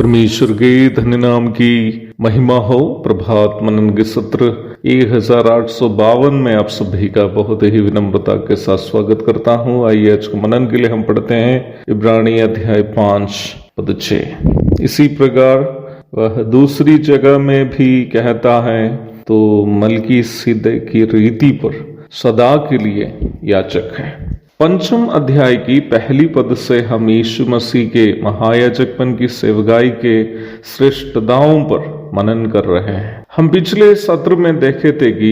परमेश्वर के धन्य नाम की महिमा हो। प्रभात मनन के सत्र 1852 में आप सभी का बहुत ही विनम्रता के साथ स्वागत करता हूँ। आइए आज के मनन के लिए हम पढ़ते हैं इब्रानी अध्याय 5 पद 6। इसी प्रकार वह दूसरी जगह में भी कहता है तो मलकीसिदक की रीति पर सदा के लिए याजक है। पंचम अध्याय की पहली पद से हम यीशु मसीह के महायाजकपन की सेवकाई के श्रेष्ठताओं पर मनन कर रहे हैं। हम पिछले सत्र में देखे थे कि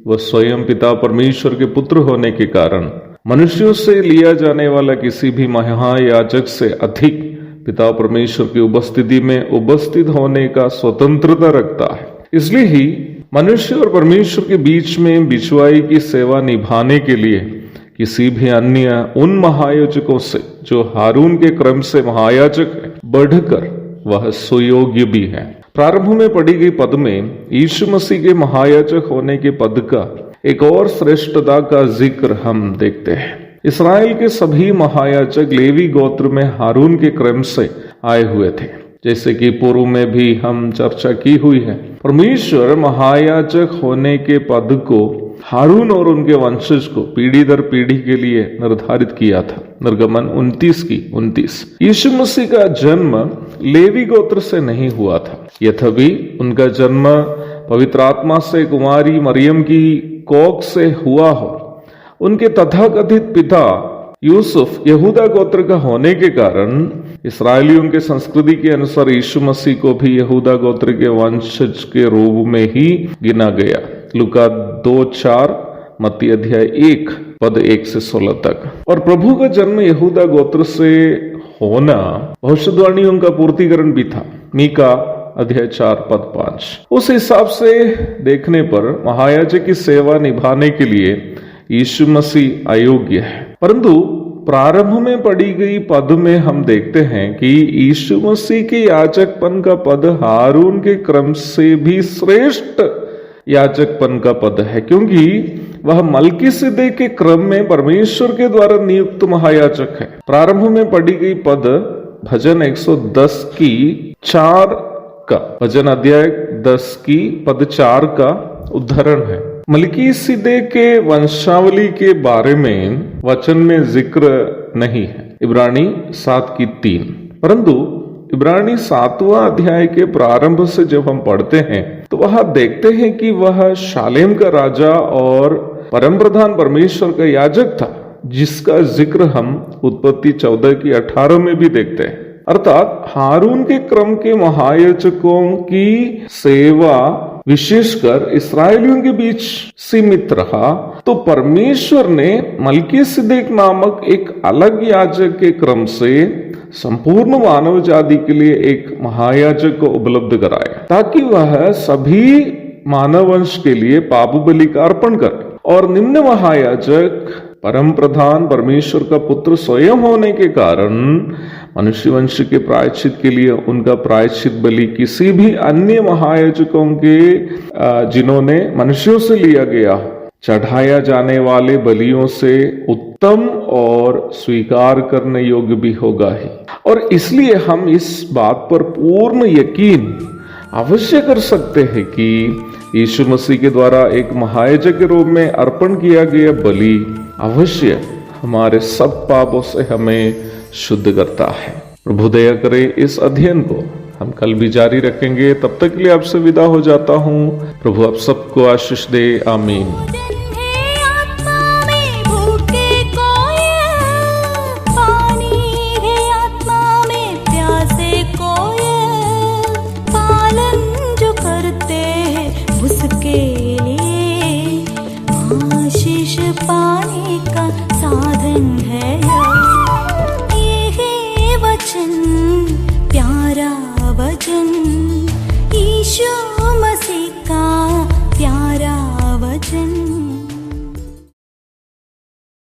वह स्वयं पिता परमेश्वर के पुत्र होने के कारण मनुष्यों से लिया जाने वाला किसी भी महायाजक से अधिक पिता परमेश्वर की उपस्थिति में उपस्थित होने का स्वतंत्रता रखता है। इसलिए ही मनुष्य और परमेश्वर के बीच में बिचवाई की सेवा निभाने के लिए किसी भी अन्य उन महायाजकों से जो हारून के क्रम से महायाजक है बढ़कर वह सुयोग्य भी है। प्रारंभ में पढ़ी गई पद में यीशु मसीह के महायाजक होने के पद का एक और श्रेष्ठता का जिक्र हम देखते हैं। इस्राएल के सभी महायाजक लेवी गोत्र में हारून के क्रम से आए हुए थे, जैसे कि पूर्व में भी हम चर्चा की हुई है। परमेश्वर महायाजक होने के पद को हारून और उनके वंशज को पीढ़ी दर पीढ़ी के लिए निर्धारित किया था। निर्गमन 29 यीशु मसीह का जन्म लेवी गोत्र से नहीं हुआ था, यद्यपि उनका जन्म पवित्र आत्मा से कुमारी मरियम की कोख से हुआ हो। उनके तथाकथित पिता यूसुफ यहूदा गोत्र का होने के कारण इस्राएलियों के संस्कृति के अनुसार यीशु मसीह को भी यहूदा गोत्र के वंशज के रूप में ही गिना गया। लूका 2:4, मत्ती अध्याय 1 पद 1 से 16 तक। और प्रभु का जन्म यहूदा गोत्र से होना भविष्यवाणियों का पूर्तिकरण भी था। मीका अध्याय 4 पद 5। उस हिसाब से देखने पर महायाजक की सेवा निभाने के लिए यीशु मसीह अयोग्य है। परंतु प्रारंभ में पढ़ी गई पद में हम देखते हैं कि यीशु मसीह के याजकपन का पद हारून के क्रम से भी श्रेष्ठ याजकपन का पद है, क्योंकि वह मलकीसिदक के क्रम में परमेश्वर के द्वारा नियुक्त महायाजक है। प्रारंभ में पढ़ी गई पद भजन 110 की 4 का, भजन अध्याय 10 की पद 4 का उदाहरण है। मलकीसिदक के वंशावली के बारे में वचन में जिक्र नहीं है, इब्रानी 7 की 3। परंतु इब्रानी 7वां अध्याय के प्रारंभ से जब हम पढ़ते हैं तो वहां देखते हैं कि वह शालेम का राजा और परम प्रधान परमेश्वर का याजक था, जिसका जिक्र हम उत्पत्ति 14 की 18 में भी देखते हैं। अर्थात हारून के क्रम के महायाजकों की सेवा विशेषकर इस्राएलियों के बीच सीमित रहा, तो परमेश्वर ने मलकीसिदक नामक एक अलग याजक के क्रम से संपूर्ण मानव जाति के लिए एक महायाजक को उपलब्ध कराया, ताकि वह सभी मानव वंश के लिए पाप बलि का अर्पण करे। और निम्न महायाजक परम प्रधान परमेश्वर का पुत्र स्वयं होने के कारण मनुष्य वंश के प्रायश्चित के लिए उनका प्रायश्चित बलि किसी भी अन्य महायाजकों के जिन्होंने मनुष्यों से लिया गया चढ़ाया जाने वाले बलियों से उत्तम और स्वीकार करने योग्य भी होगा ही। और इसलिए हम इस बात पर पूर्ण यकीन अवश्य कर सकते हैं कि यीशु मसीह के द्वारा एक महायाजक के रूप में अर्पण किया गया बलि अवश्य हमारे सब पापों से हमें शुद्ध करता है। प्रभु दया करे इस अध्ययन को हम कल भी जारी रखेंगे। तब तक के लिए आपसे विदा हो जाता हूँ। प्रभु आप सबको आशीष दे। आमीन। आशीष पाने का साधन है।